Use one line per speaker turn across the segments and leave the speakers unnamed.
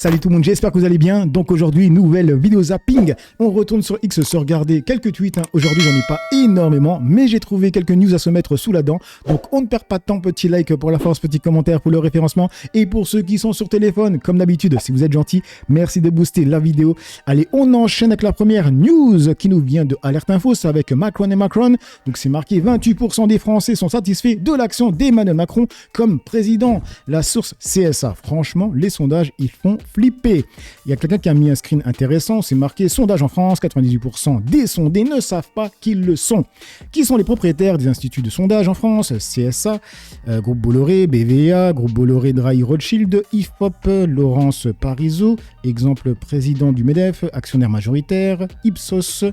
Salut tout le monde, j'espère que vous allez bien. Donc aujourd'hui, nouvelle vidéo zapping. On retourne sur X se regarder quelques tweets. Aujourd'hui, j'en ai pas énormément, mais j'ai trouvé quelques news à se mettre sous la dent. Donc on ne perd pas de temps, petit like pour la force, petit commentaire pour le référencement. Et pour ceux qui sont sur téléphone, comme d'habitude, si vous êtes gentils, merci de booster la vidéo. Allez, on enchaîne avec la première news qui nous vient de Alerte Info. C'est avec Macron et Macron. Donc c'est marqué 28% des Français sont satisfaits de l'action d'Emmanuel Macron comme président. La source CSA. Franchement, les sondages, ils font flipper. Il y a quelqu'un qui a mis un screen intéressant, c'est marqué sondage en France, 98% des sondés ne savent pas qu'ils le sont. Qui sont les propriétaires des instituts de sondage en France? CSA, Groupe Bolloré, BVA, Groupe Bolloré Drahi Rothschild, IFOP, Laurence Parisot, exemple président du MEDEF, actionnaire majoritaire, Ipsos,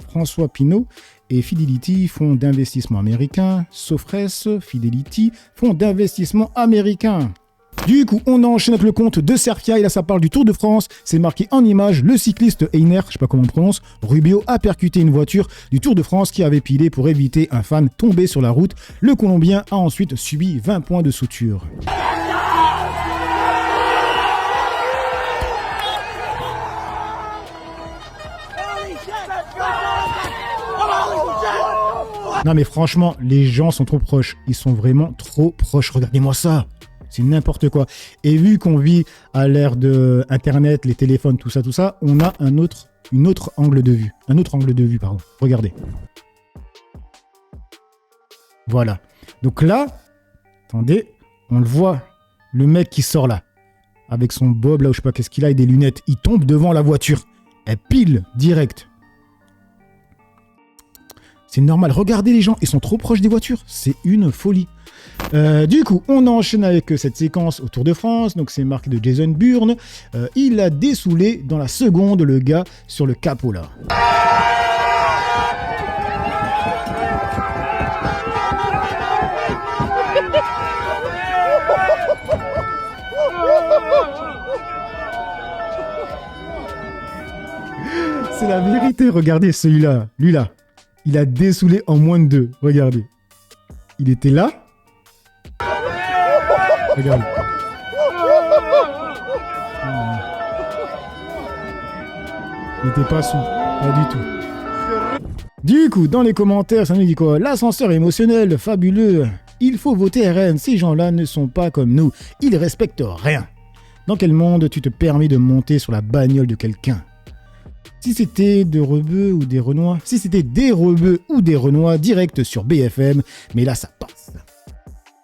François Pinault, et Fidelity, fonds d'investissement américain, Sofres, Fidelity, fonds d'investissement américain. Du coup, on enchaîne avec le compte de Cerfia, et là ça parle du Tour de France, c'est marqué en image, le cycliste Einer, je sais pas comment on prononce, Rubio a percuté une voiture du Tour de France qui avait pilé pour éviter un fan tombé sur la route. Le Colombien a ensuite subi 20 points de suture. Non mais franchement, les gens sont trop proches, ils sont vraiment trop proches, regardez-moi ça. C'est n'importe quoi. Et vu qu'on vit à l'ère de Internet, les téléphones, tout ça, on a un autre angle de vue. Un autre angle de vue, pardon. Regardez. Voilà. Donc là, attendez, on le voit, le mec qui sort là, avec son bob là, ou je sais pas qu'est-ce qu'il a, et des lunettes, il tombe devant la voiture. Elle pile direct. C'est normal. Regardez les gens, ils sont trop proches des voitures. C'est une folie. Du coup, on enchaîne avec cette séquence au Tour de France. Donc, c'est marqué de Jason Bourne. Il a dessoulé dans la seconde le gars sur le capot là. C'est la vérité. Regardez celui-là. Lui là. Il a dessoulé en moins de 2. Regardez. Il était là. Regardez. Il n'était pas sous. Pas du tout. Du coup, dans les commentaires, ça nous dit quoi? L'ascenseur émotionnel, fabuleux. Il faut voter RN. Ces gens-là ne sont pas comme nous. Ils respectent rien. Dans quel monde tu te permets de monter sur la bagnole de quelqu'un? Si c'était de Rebeu ou des Renois, si c'était des Rebeu ou des Renois, direct sur BFM, mais là ça passe.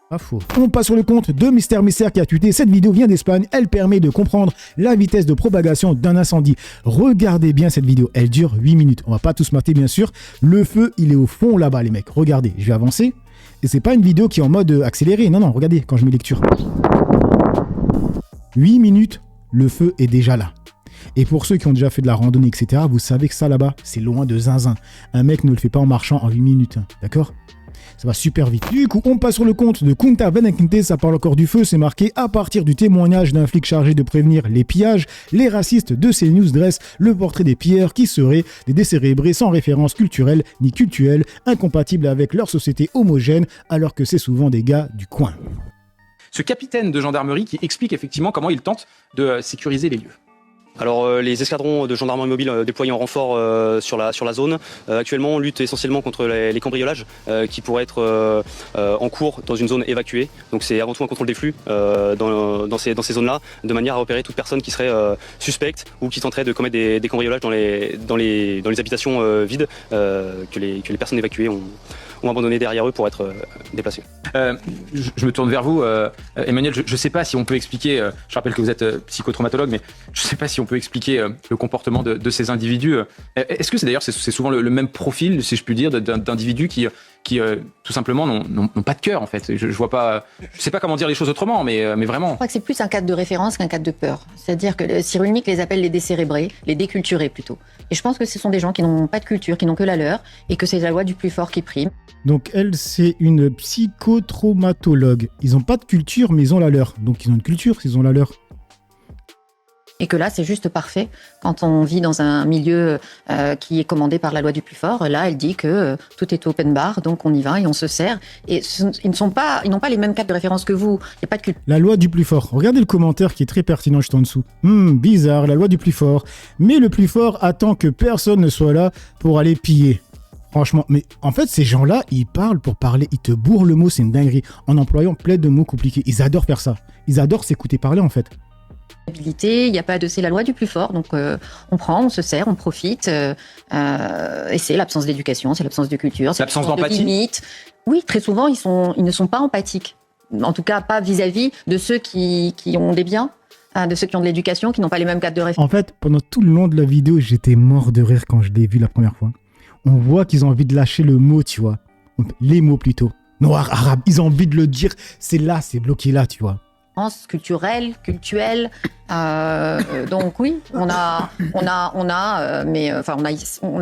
Pas faux. On passe sur le compte de Mister Mystère qui a tweeté. Cette vidéo vient d'Espagne, elle permet de comprendre la vitesse de propagation d'un incendie. Regardez bien cette vidéo, elle dure 8 minutes. On va pas tous mater bien sûr. Le feu, il est au fond là-bas les mecs. Regardez, je vais avancer. Et c'est pas une vidéo qui est en mode accéléré. Non, regardez quand je mets lecture. 8 minutes, le feu est déjà là. Et pour ceux qui ont déjà fait de la randonnée, etc., vous savez que ça là-bas, c'est loin de zinzin. Un mec ne le fait pas en marchant en 8 minutes, hein, d'accord? Ça va super vite. Du coup, on passe sur le compte de Kunta Venequinte, ça parle encore du feu, c'est marqué à partir du témoignage d'un flic chargé de prévenir les pillages, les racistes de CNews dressent le portrait des pilleurs qui seraient des décérébrés sans référence culturelle ni cultuelle, incompatibles avec leur société homogène, alors que c'est souvent des gars du coin.
Ce capitaine de gendarmerie qui explique effectivement comment il tente de sécuriser les lieux.
Alors les escadrons de gendarmerie mobile déployés en renfort sur la zone actuellement luttent essentiellement contre les cambriolages qui pourraient être en cours dans une zone évacuée. Donc c'est avant tout un contrôle des flux dans ces zones-là, de manière à repérer toute personne qui serait suspecte ou qui tenterait de commettre des cambriolages dans les habitations vides que les personnes évacuées ont abandonné derrière eux pour être déplacés.
Je me tourne vers vous, Emmanuel, je ne sais pas si on peut expliquer, je rappelle que vous êtes psychotraumatologue, mais je ne sais pas si on peut expliquer le comportement de ces individus. Est-ce que c'est souvent le même profil, si je puis dire, d'individus qui tout simplement n'ont pas de cœur en fait. Je vois pas, je sais pas comment dire les choses autrement, mais vraiment.
Je crois que c'est plus un cadre de référence qu'un cadre de peur. C'est-à-dire que Cyrulnik les appelle les décérébrés, les déculturés plutôt. Et je pense que ce sont des gens qui n'ont pas de culture, qui n'ont que la leur, et que c'est la loi du plus fort qui prime.
Donc elle, c'est une psychotraumatologue. Ils n'ont pas de culture, mais ils ont la leur. Donc ils ont une culture s'ils ont la leur.
et que là, c'est juste parfait quand on vit dans un milieu qui est commandé par la loi du plus fort. Là, elle dit que tout est open bar, donc on y va et on se sert. Et ils n'ont pas les mêmes cadres de référence que vous. Il n'y a pas de culture.
La loi du plus fort. Regardez le commentaire qui est très pertinent juste en dessous. Bizarre, la loi du plus fort. Mais le plus fort attend que personne ne soit là pour aller piller. Franchement, mais en fait, ces gens-là, ils parlent pour parler. Ils te bourrent le mot, c'est une dinguerie. En employant plein de mots compliqués. Ils adorent faire ça. Ils adorent s'écouter parler, en fait.
Il n'y a pas de c'est la loi du plus fort, donc on prend, on se sert, on profite, et c'est l'absence d'éducation, c'est l'absence de culture, c'est
L'absence
l'absence de
d'empathie.
limite. Oui, très souvent ils ne sont pas empathiques, en tout cas pas vis-à-vis de ceux qui ont des biens, de ceux qui ont de l'éducation, qui n'ont pas les mêmes cadres de référence.
En fait, pendant tout le long de la vidéo, j'étais mort de rire quand je l'ai vu la première fois. On voit qu'ils ont envie de lâcher le mot, tu vois. Les mots plutôt. Noir, arabe, ils ont envie de le dire. C'est là, c'est bloqué là, tu vois.
Culturelle, cultuelle. Donc oui, on a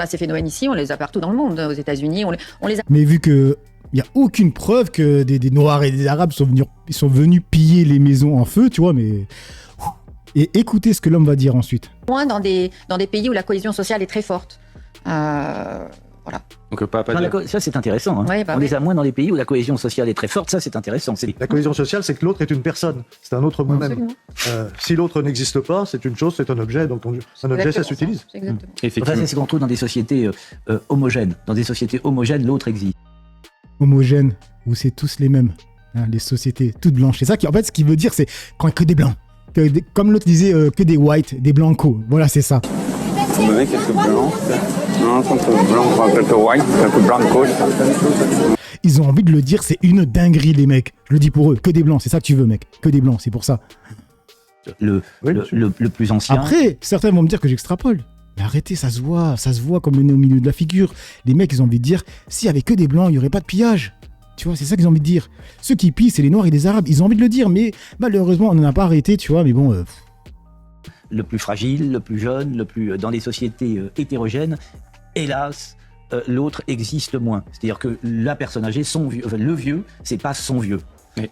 ces phénomènes ici, on les a partout dans le monde, aux États-Unis, on les a.
Mais vu que il y a aucune preuve que des Noirs et des Arabes sont venus piller les maisons en feu, tu vois, mais et écoutez ce que l'homme va dire ensuite.
Moins dans des pays où la cohésion sociale est très forte. Voilà.
Donc pas
Ça, c'est intéressant. Hein.
Ouais,
On les a moins dans les pays où la cohésion sociale est très forte. Ça, c'est intéressant.
La cohésion sociale, c'est que l'autre est une personne. C'est un autre moi-même. Si l'autre n'existe pas, c'est une chose, c'est un objet. Donc un objet, ça s'utilise.
C'est exactement.
Effectivement.
Enfin, c'est ce qu'on trouve dans des sociétés homogènes. Dans des sociétés homogènes, l'autre existe.
Homogène, où c'est tous les mêmes. Hein, les sociétés toutes blanches. C'est ça qui, en fait, ce qu'il veut dire, c'est quand que des blancs. Comme l'autre disait, que des whites, des blancos. Voilà, c'est ça.
Vous me donnez quelques blancs, non, quelques blancs, quelques white, quelques blancos.
Ils ont envie de le dire, c'est une dinguerie, les mecs. Je le dis pour eux, que des blancs, c'est ça que tu veux, mec. Que des blancs, c'est pour ça.
Le plus ancien.
Après, certains vont me dire que j'extrapole. Mais arrêtez, ça se voit comme le nez au milieu de la figure. Les mecs, ils ont envie de dire, s'il y avait que des blancs, il n'y aurait pas de pillage. Tu vois, c'est ça qu'ils ont envie de dire. Ceux qui pillent, c'est les Noirs et les Arabes. Ils ont envie de le dire, mais malheureusement, on n'en a pas arrêté, tu vois, mais bon...
Le plus fragile, le plus jeune, dans les sociétés hétérogènes, hélas, l'autre existe moins. C'est-à-dire que la personne âgée, le vieux, c'est pas son vieux.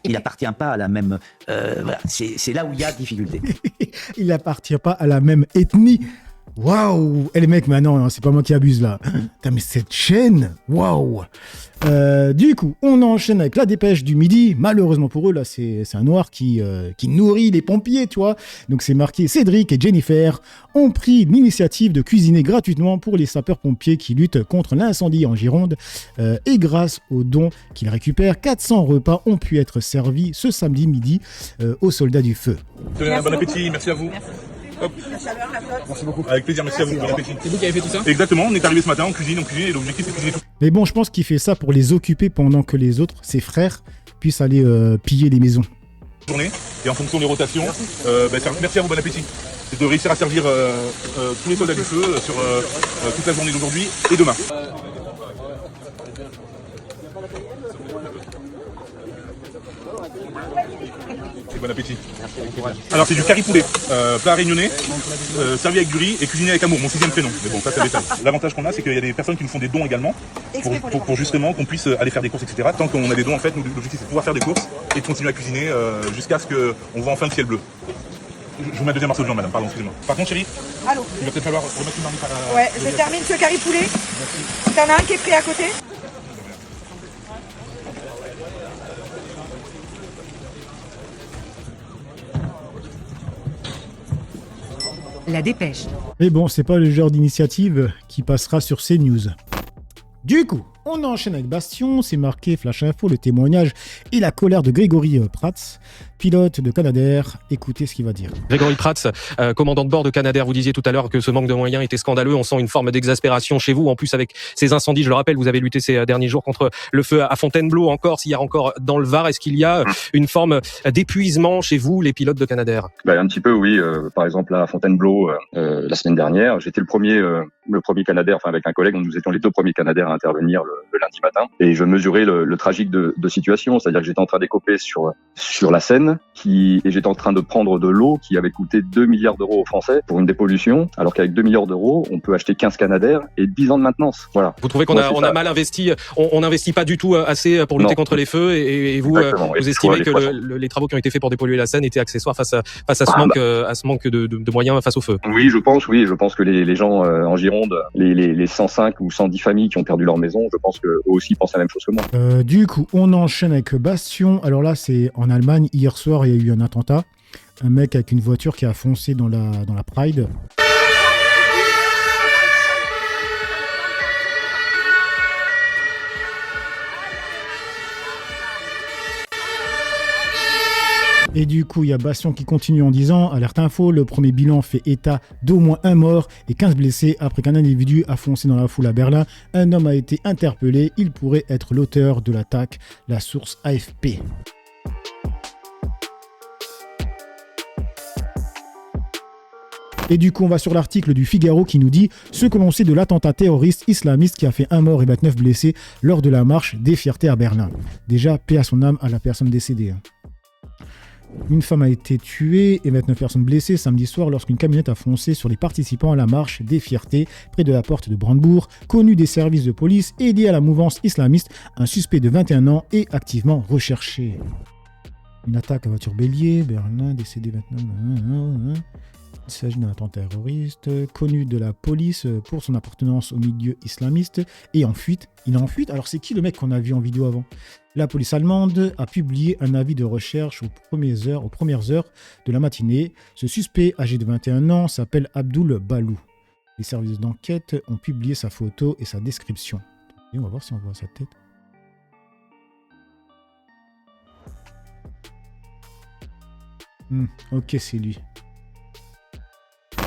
Il n'appartient pas à la même... voilà, c'est là où il y a difficulté.
Il n'appartient pas à la même ethnie. Waouh! Les mecs, mais non, c'est pas moi qui abuse là. Putain, mais cette chaîne, waouh! Du coup, on enchaîne avec la dépêche du midi. Malheureusement pour eux, là, c'est un noir qui nourrit les pompiers, tu vois. Donc c'est marqué Cédric et Jennifer ont pris l'initiative de cuisiner gratuitement pour les sapeurs-pompiers qui luttent contre l'incendie en Gironde. Et grâce aux dons qu'ils récupèrent, 400 repas ont pu être servis ce samedi midi aux soldats du feu.
Bon appétit, merci à vous. Hop. Merci beaucoup. Avec plaisir, merci à vous. Bon appétit. C'est vous qui avez fait tout ça? Exactement, on est arrivé ce matin, on cuisine et l'objectif c'est de cuisiner tout.
Mais bon, je pense qu'il fait ça pour les occuper pendant que les autres, ses frères, puissent aller piller les maisons.
Journée, et en fonction des rotations, merci à vous, bon appétit. C'est de réussir à servir tous les soldats du feu sur toute la journée d'aujourd'hui et demain. Et bon appétit. Alors c'est du curry poulet, plat réunionnais, servi avec du riz et cuisiné avec amour, mon 6e prénom. Mais bon, ça c'est détail. L'avantage qu'on a, c'est qu'il y a des personnes qui nous font des dons également, pour justement qu'on puisse aller faire des courses, etc. Tant qu'on a des dons, en fait, l'objectif c'est de pouvoir faire des courses et de continuer à cuisiner jusqu'à ce qu'on voit enfin le ciel bleu. Je vous mets un deuxième morceau de viande, madame, pardon, excusez-moi. Par contre, chérie,
allô,
il va peut-être falloir remettre une marmite à la...
Ouais, je termine ce curry poulet. Merci. T'en as un qui est prêt à côté?
La dépêche.
Mais bon, c'est pas le genre d'initiative qui passera sur CNews. Du coup, on enchaîne avec Bastion, c'est marqué Flash Info, le témoignage et la colère de Grégory Prats, pilote de Canadair. Écoutez ce qu'il va dire.
Grégory Prats, commandant de bord de Canadair, vous disiez tout à l'heure que ce manque de moyens était scandaleux. On sent une forme d'exaspération chez vous. En plus, avec ces incendies, je le rappelle, vous avez lutté ces derniers jours contre le feu à Fontainebleau, en Corse, hier encore dans le Var. Est-ce qu'il y a une forme d'épuisement chez vous, les pilotes de Canadair?
Un petit peu, oui. Par exemple, à Fontainebleau, la semaine dernière, j'étais le premier Canadair, enfin avec un collègue, nous étions les 2 premiers Canadair à intervenir le lundi matin, et je mesurais le tragique de situation, c'est-à-dire que j'étais en train d'écoper sur la Seine, et j'étais en train de prendre de l'eau qui avait coûté 2 milliards d'euros aux Français pour une dépollution, alors qu'avec 2 milliards d'euros, on peut acheter 15 Canadair et 10 ans de maintenance. Voilà.
Vous trouvez qu'on a mal investi, on n'investit pas du tout assez pour lutter contre les feux, et vous estimez que les travaux qui ont été faits pour dépolluer la Seine étaient accessoires face à ce manque de moyens face au feu?
Oui, je pense que les gens en Gironde, les 105 ou 110 familles qui ont perdu leur maison, je pense qu'eux aussi pensent la même chose que moi.
Du coup, on enchaîne avec Bastion. Alors là, c'est en Allemagne. Hier soir, il y a eu un attentat. Un mec avec une voiture qui a foncé dans la Pride. Et du coup, il y a Bastion qui continue en disant, alerte info, le premier bilan fait état d'au moins un mort et 15 blessés après qu'un individu a foncé dans la foule à Berlin. Un homme a été interpellé, il pourrait être l'auteur de l'attaque, la source AFP. Et du coup, on va sur l'article du Figaro qui nous dit ce que l'on sait de l'attentat terroriste islamiste qui a fait un mort et 29 blessés lors de la marche des fiertés à Berlin. Déjà, paix à son âme à la personne décédée. Une femme a été tuée et 29 personnes blessées samedi soir lorsqu'une camionnette a foncé sur les participants à la marche des fiertés près de la porte de Brandebourg, connu des services de police et lié à la mouvance islamiste. Un suspect de 21 ans est activement recherché. Une attaque à voiture bélier, Berlin, décédé 29... Il s'agit d'un attentat terroriste connu de la police pour son appartenance au milieu islamiste et en fuite. Il est en fuite. Alors c'est qui le mec qu'on a vu en vidéo avant? La police allemande a publié un avis de recherche aux premières heures de la matinée. Ce suspect âgé de 21 ans s'appelle Abdul Balou. Les services d'enquête ont publié sa photo et sa description. Et on va voir si on voit sa tête. Ok, c'est lui.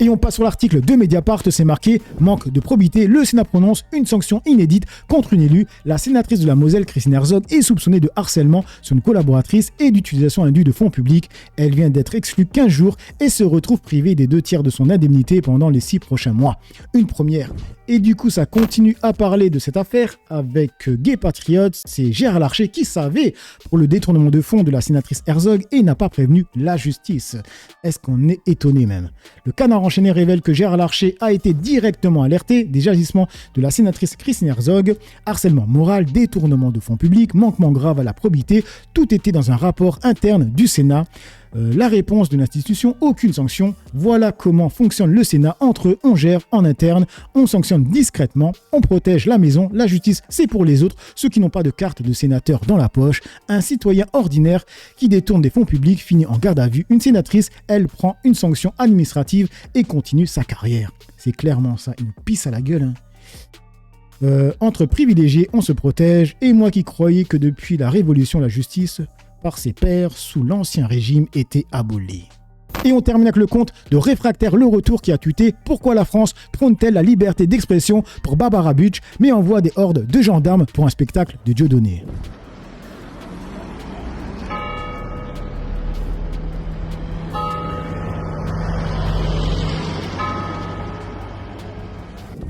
Et on passe sur l'article de Mediapart, c'est marqué « Manque de probité, le Sénat prononce une sanction inédite contre une élue. La sénatrice de la Moselle, Christine Herzog, est soupçonnée de harcèlement sur une collaboratrice et d'utilisation indue de fonds publics. Elle vient d'être exclue 15 jours et se retrouve privée des 2/3 de son indemnité pendant les 6 prochains mois. Une première. Et du coup, ça continue à parler de cette affaire avec Gay Patriots. C'est Gérard Larcher qui savait pour le détournement de fonds de la sénatrice Herzog et n'a pas prévenu la justice. Est-ce qu'on est étonné même? Le Canard enchaîné révèle que Gérard Larcher a été directement alerté des agissements de la sénatrice Christine Herzog. Harcèlement moral, détournement de fonds publics, manquement grave à la probité, tout était dans un rapport interne du Sénat. La réponse de l'institution, aucune sanction. Voilà comment fonctionne le Sénat. Entre eux, on gère en interne, on sanctionne discrètement, on protège la maison, la justice, c'est pour les autres, ceux qui n'ont pas de carte de sénateur dans la poche. Un citoyen ordinaire qui détourne des fonds publics finit en garde à vue. Une sénatrice, elle prend une sanction administrative et continue sa carrière. C'est clairement ça, une pisse à la gueule. Entre privilégiés, on se protège. Et moi qui croyais que depuis la Révolution, la justice par ses pairs sous l'Ancien Régime était abolie. Et on termine avec le compte de Réfractaire Le Retour qui a tweeté « Pourquoi la France prône-t-elle la liberté d'expression pour Barbara Butch mais envoie des hordes de gendarmes pour un spectacle de Dieudonné ?»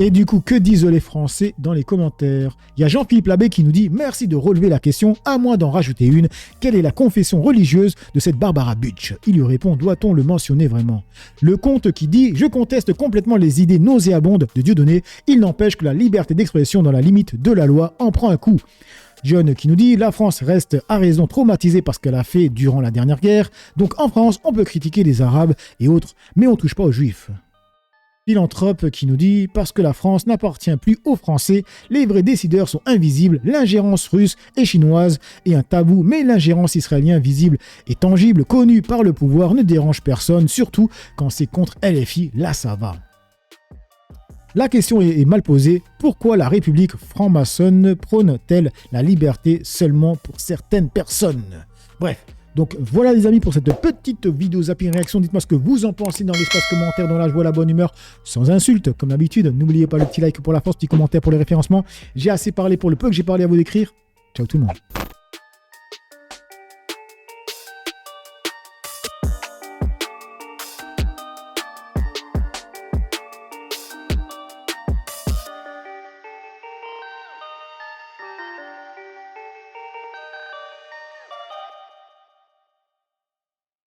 Et du coup, que disent les Français dans les commentaires? Il y a Jean-Philippe Labbé qui nous dit « Merci de relever la question, à moins d'en rajouter une. Quelle est la confession religieuse de cette Barbara Butch ?» Il lui répond « Doit-on le mentionner vraiment ?» Le compte qui dit « Je conteste complètement les idées nauséabondes de Dieudonné. Il n'empêche que la liberté d'expression dans la limite de la loi en prend un coup. » John qui nous dit « La France reste à raison traumatisée par ce qu'elle a fait durant la dernière guerre. Donc en France, on peut critiquer les Arabes et autres, mais on ne touche pas aux Juifs. » Philanthrope qui nous dit « Parce que la France n'appartient plus aux Français, les vrais décideurs sont invisibles, l'ingérence russe et chinoise est un tabou, mais l'ingérence israélienne visible et tangible, connue par le pouvoir, ne dérange personne, surtout quand c'est contre LFI, là ça va. » La question est mal posée, pourquoi la République franc-maçonne prône-t-elle la liberté seulement pour certaines personnes? Bref. Donc voilà les amis pour cette petite vidéo zapping réaction. Dites-moi ce que vous en pensez dans l'espace commentaire, dans la joie, la bonne humeur, sans insulte comme d'habitude. N'oubliez pas le petit like pour la force, petit commentaire pour les référencements. J'ai assez parlé pour le peu que j'ai parlé à vous décrire. Ciao tout le monde.